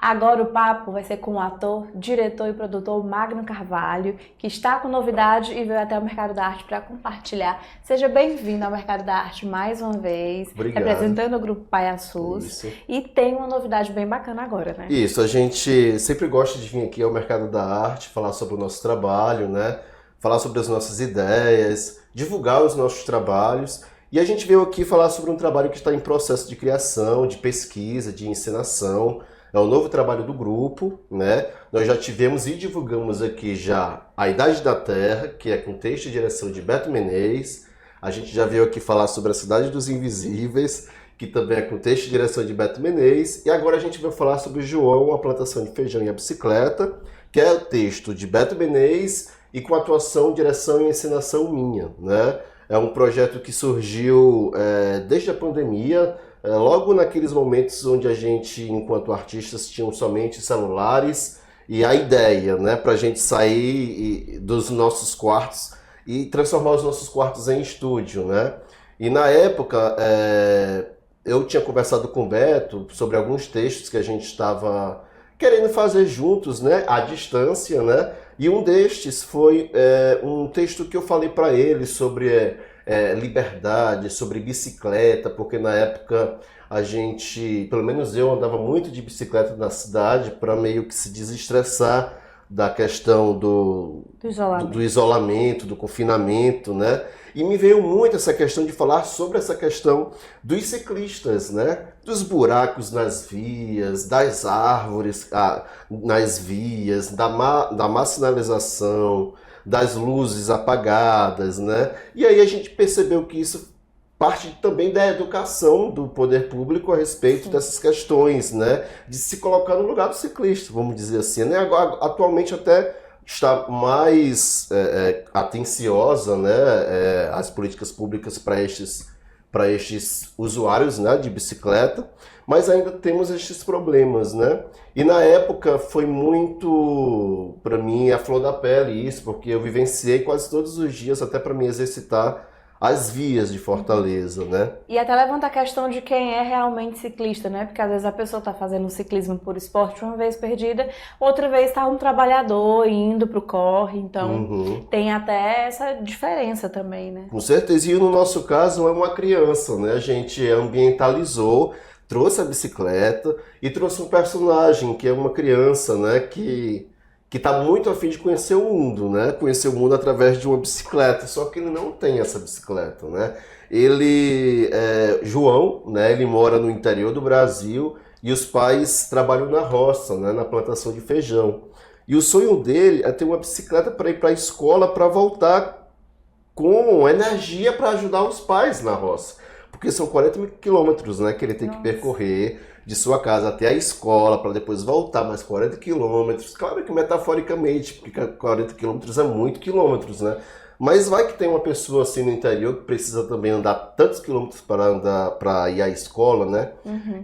Agora o papo vai ser com o ator, diretor e produtor Magno Carvalho, que está com novidade e veio até o Mercado da Arte para compartilhar. Seja bem-vindo ao Mercado da Arte mais uma vez, Obrigado. representando o Grupo Paiaçus. Isso. E tem uma novidade bem bacana agora, né? Isso, a gente sempre gosta de vir aqui ao Mercado da Arte, falar sobre o nosso trabalho, né? Falar sobre as nossas ideias, divulgar os nossos trabalhos. E a gente veio aqui falar sobre um trabalho que está em processo de criação, de pesquisa, de encenação. É um novo trabalho do grupo, né? Nós já tivemos e divulgamos aqui já A Idade da Terra, que é com texto e direção de Beto Menezes. A gente já veio aqui falar sobre A Cidade dos Invisíveis, que também é com texto e direção de Beto Menezes. E agora a gente vai falar sobre João, a plantação de feijão e a bicicleta, que é o texto de Beto Menezes e com atuação, direção e encenação minha, né? É um projeto que surgiu desde a pandemia, logo naqueles momentos onde a gente, enquanto artistas, tinham somente celulares e a ideia, né, para a gente sair dos nossos quartos e transformar os nossos quartos em estúdio, né? E na época, eu tinha conversado com o Beto sobre alguns textos que a gente estava querendo fazer juntos, né, à distância, né? E um destes foi um texto que eu falei para ele sobre liberdade, sobre bicicleta, porque na época a gente, pelo menos eu, andava muito de bicicleta na cidade para meio que se desestressar da questão do isolamento, do confinamento, né? E me veio muito essa questão de falar sobre essa questão dos ciclistas, né? Dos buracos nas vias, das árvores nas vias, da má sinalização, das luzes apagadas, né? E aí a gente percebeu que isso parte também da educação do poder público a respeito dessas questões, né? De se colocar no lugar do ciclista, vamos dizer assim, né? Agora, atualmente até está mais atenciosa, né? As políticas públicas para estes usuários, né? De bicicleta, mas ainda temos estes problemas, né? E na época foi muito, para mim, a flor da pele isso, porque eu vivenciei quase todos os dias até para me exercitar as vias de Fortaleza, né? E até levanta a questão de quem é realmente ciclista, né? Porque às vezes a pessoa está fazendo ciclismo por esporte uma vez perdida, outra vez está um trabalhador indo pro corre, então tem até essa diferença também, né? Com certeza, e no nosso caso é uma criança, né? A gente ambientalizou, trouxe a bicicleta e trouxe um personagem que é uma criança, né? Que está muito a fim de conhecer o mundo, né? Conhecer o mundo através de uma bicicleta, só que ele não tem essa bicicleta, né? João, né? Ele mora no interior do Brasil e os pais trabalham na roça, né? Na plantação de feijão. E o sonho dele é ter uma bicicleta para ir para a escola, para voltar com energia para ajudar os pais na roça. Porque são 40 mil quilômetros, né? Que ele tem que percorrer de sua casa até a escola, para depois voltar mais 40 quilômetros. Claro que metaforicamente, porque 40 quilômetros é muito quilômetros, né? Mas vai que tem uma pessoa assim no interior que precisa também andar tantos quilômetros para ir à escola, né?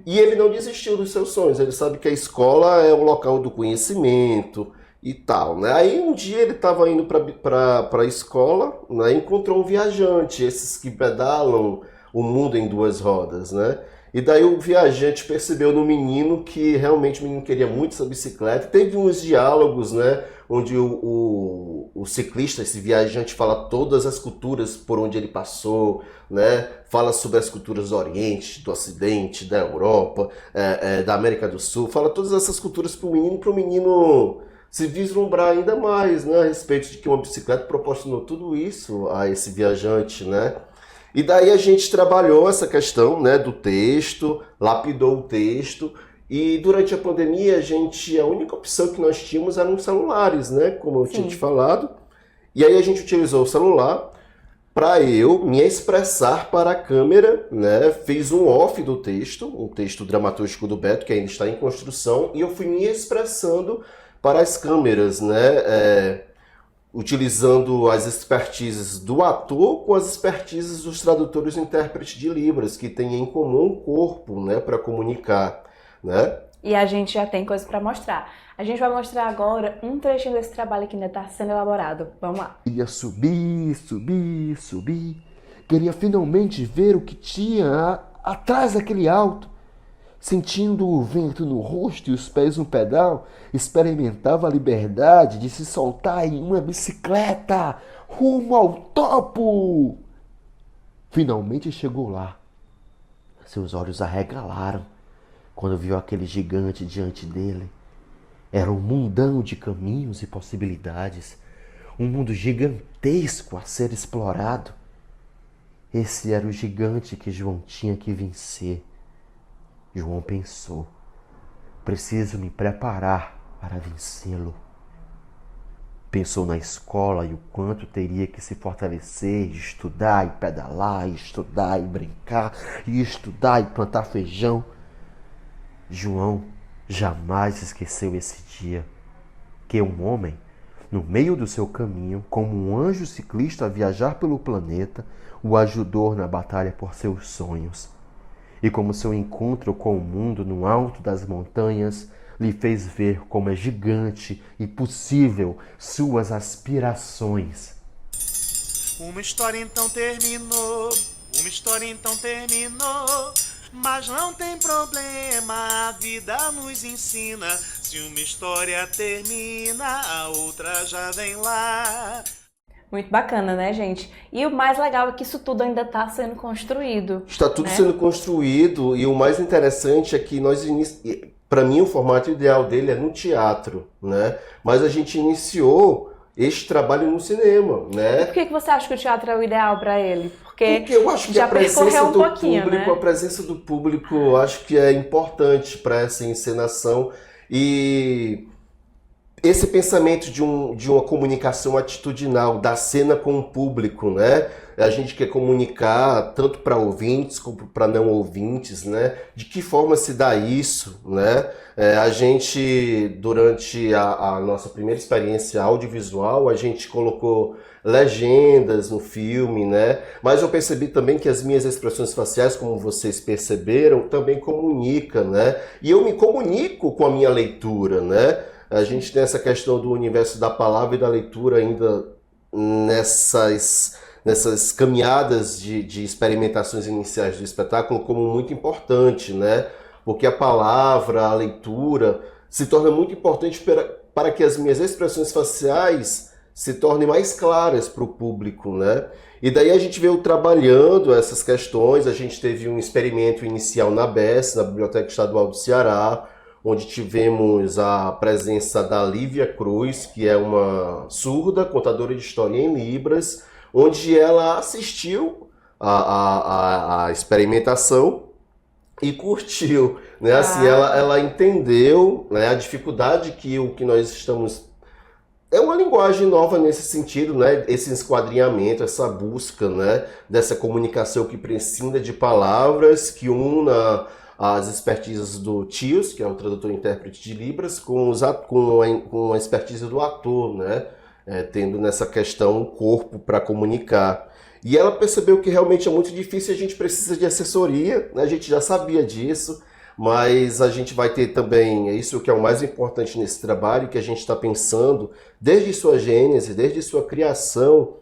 E ele não desistiu dos seus sonhos. Ele sabe que a escola é o local do conhecimento e tal, né? Aí um dia ele estava indo para a escola, né? Encontrou um viajante, esses que pedalam o mundo em duas rodas, né? E daí o viajante percebeu no menino que realmente o menino queria muito essa bicicleta. Teve uns diálogos, né? Onde o ciclista, esse viajante, fala todas as culturas por onde ele passou, né? Fala sobre as culturas do Oriente, do Ocidente, da Europa, da América do Sul. Fala todas essas culturas para o menino se vislumbrar ainda mais, né? A respeito de que uma bicicleta proporcionou tudo isso a esse viajante, né? E daí a gente trabalhou essa questão, né, do texto, lapidou o texto, e durante a pandemia a única opção que nós tínhamos eram os celulares, né, como eu tinha te falado. E aí a gente utilizou o celular para eu me expressar para a câmera, né, fiz um off do texto, um texto dramaturgico do Beto, que ainda está em construção, e eu fui me expressando para as câmeras, né, utilizando as expertises do ator com as expertises dos tradutores e intérpretes de Libras, que têm em comum o corpo, né, para comunicar, né? E a gente já tem coisa para mostrar. A gente vai mostrar agora um trechinho desse trabalho que ainda está sendo elaborado. Vamos lá. Queria subir, subir, subir. Queria finalmente ver o que tinha atrás daquele alto. sentindo o vento no rosto e os pés no pedal, experimentava a liberdade de se soltar em uma bicicleta rumo ao topo. Finalmente chegou lá. Seus olhos arregalaram quando viu aquele gigante diante dele. Era um mundão de caminhos e possibilidades, um mundo gigantesco a ser explorado. Esse era o gigante que João tinha que vencer. João pensou: preciso me preparar para vencê-lo. Pensou na escola e o quanto teria que se fortalecer, estudar e pedalar, estudar e brincar, e estudar e plantar feijão. João jamais esqueceu esse dia, que um homem, no meio do seu caminho, como um anjo ciclista a viajar pelo planeta, o ajudou na batalha por seus sonhos. E como seu encontro com o mundo no alto das montanhas lhe fez ver como é gigante e possível suas aspirações. Uma história então terminou, mas não tem problema, a vida nos ensina. Se uma história termina, a outra já vem lá. Muito bacana, né, gente? E o mais legal é que isso tudo ainda está sendo construído. Está tudo sendo construído, e o mais interessante é que para mim o formato ideal dele é no teatro, né? Mas a gente iniciou este trabalho no cinema, né? E por que você acha que o teatro é o ideal para ele? Porque eu acho que já a presença percorreu um do pouquinho, público, né? a presença do público, eu acho que é importante para essa encenação, e esse pensamento de uma comunicação atitudinal da cena com o público, né? A gente quer comunicar tanto para ouvintes como para não ouvintes, né? De que forma se dá isso, né? A gente, durante a nossa primeira experiência audiovisual, a gente colocou legendas no filme, né? Mas eu percebi também que as minhas expressões faciais, como vocês perceberam, também comunicam, né? E eu me comunico com a minha leitura, né? A gente tem essa questão do universo da palavra e da leitura ainda nessas caminhadas de experimentações iniciais do espetáculo como muito importante, né? Porque a palavra, a leitura, se torna muito importante para que as minhas expressões faciais se tornem mais claras para o público, né? E daí a gente veio trabalhando essas questões. A gente teve um experimento inicial na BES, na Biblioteca Estadual do Ceará, onde tivemos a presença da Lívia Cruz, que é uma surda, contadora de história em Libras, onde ela assistiu a experimentação e curtiu, né? Assim, ela entendeu, né, a dificuldade que o que nós estamos... É uma linguagem nova nesse sentido, né? Esse esquadrinhamento, essa busca, né, dessa comunicação que prescinda de palavras, que una as expertises do Tios, que é o tradutor e intérprete de Libras, com a expertise do ator, né? Tendo nessa questão o corpo para comunicar. E ela percebeu que realmente é muito difícil, a gente precisa de assessoria, né? A gente já sabia disso, mas a gente vai ter também, isso que é o mais importante nesse trabalho, que a gente está pensando, desde sua gênese, desde sua criação,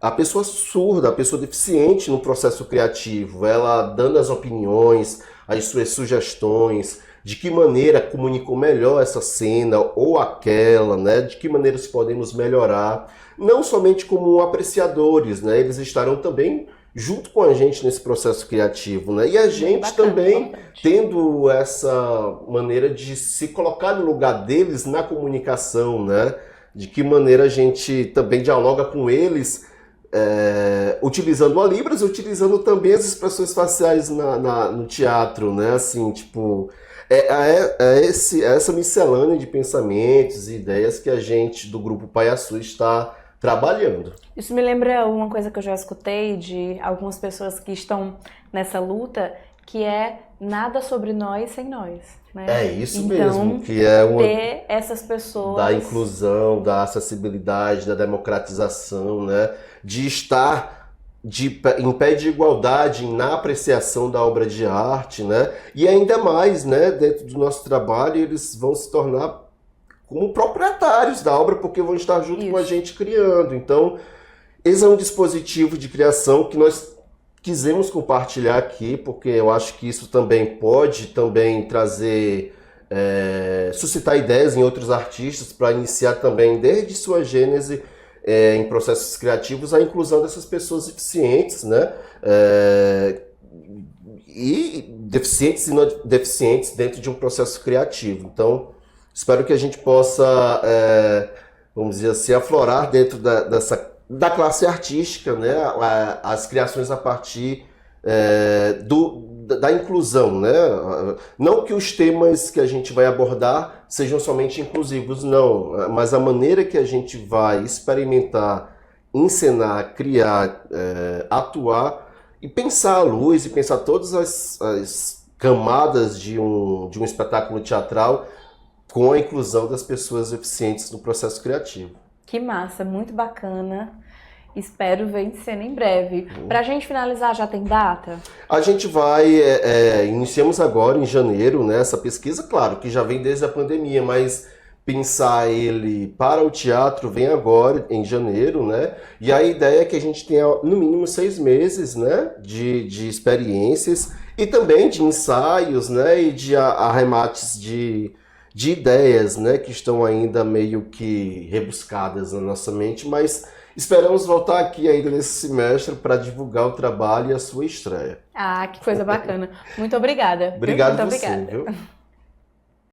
a pessoa surda, a pessoa deficiente no processo criativo, ela dando as opiniões, as suas sugestões, de que maneira comunicou melhor essa cena ou aquela, né? De que maneiras podemos melhorar, não somente como apreciadores, né? Eles estarão também junto com a gente nesse processo criativo, né? E a gente também tendo essa maneira de se colocar no lugar deles na comunicação, né? De que maneira a gente também dialoga com eles, utilizando a Libras, utilizando também as expressões faciais no teatro, né? Assim, tipo, essa miscelânea de pensamentos e ideias que a gente do Grupo Paiaçu está trabalhando. Isso me lembra uma coisa que eu já escutei de algumas pessoas que estão nessa luta, que é nada sobre nós sem nós, né? É isso então, mesmo, que é ter essas pessoas... Da inclusão, da acessibilidade, da democratização, né? De estar em pé de igualdade na apreciação da obra de arte, né? E ainda mais, né? Dentro do nosso trabalho, eles vão se tornar como proprietários da obra, porque vão estar junto com a gente criando. Então, esse é um dispositivo de criação quisemos compartilhar aqui, porque eu acho que isso também pode trazer, suscitar ideias em outros artistas para iniciar também, desde sua gênese, em processos criativos, a inclusão dessas pessoas deficientes, né? E deficientes e não deficientes dentro de um processo criativo. Então, espero que a gente possa, vamos dizer assim, aflorar dentro da classe artística, né, as criações a partir da inclusão, né? Não que os temas que a gente vai abordar sejam somente inclusivos, não, mas a maneira que a gente vai experimentar, encenar, criar, atuar e pensar a luz e pensar todas as camadas de um espetáculo teatral com a inclusão das pessoas deficientes no processo criativo. Que massa, muito bacana. Espero ver em cena em breve. Pra gente finalizar, já tem data? A gente vai, iniciamos agora em janeiro, né, essa pesquisa, claro, que já vem desde a pandemia, mas pensar ele para o teatro vem agora, em janeiro, né, e a ideia é que a gente tenha no mínimo 6 meses, né, de experiências e também de ensaios, né, e de arremates de ideias, né, que estão ainda meio que rebuscadas na nossa mente, mas esperamos voltar aqui ainda nesse semestre para divulgar o trabalho e a sua estreia. Ah, que coisa bacana. Muito obrigada. Obrigado Muito você, obrigada. viu?